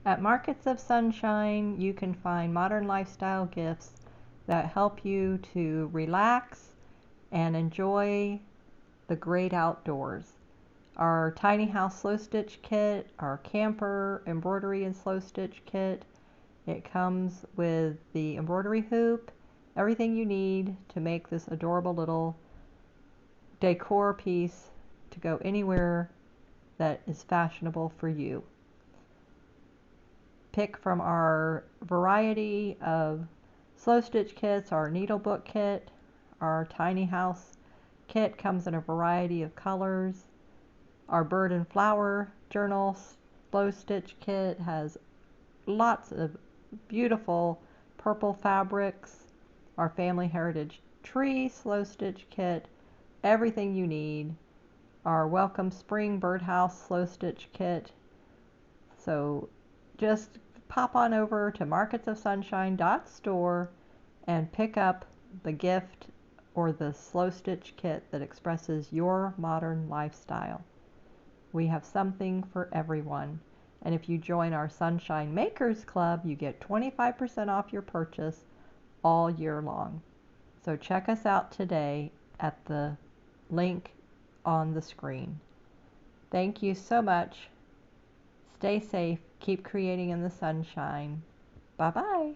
At Markets of Sunshine, you can find modern lifestyle gifts that help you to relax and enjoy the great outdoors. Our tiny house slow stitch kit, our camper embroidery and slow stitch kit. It comes with the embroidery hoop, everything you need to make this adorable little decor piece to go anywhere that is fashionable for you. Pick from our variety of slow stitch kits, our needle book kit, our tiny house kit comes in a variety of colors. Our bird and flower journal slow stitch kit has lots of beautiful purple fabrics. Our family heritage tree slow stitch kit, everything you need. Our welcome spring birdhouse slow stitch kit. So just pop on over to marketsofsunshine.store and pick up the gift or the slow stitch kit that expresses your modern lifestyle. We have something for everyone. And if you join our Sunshine Makers Club, you get 25% off your purchase all year long. So check us out today at the link on the screen. Thank you so much. Stay safe. Keep creating in the sunshine. Bye-bye.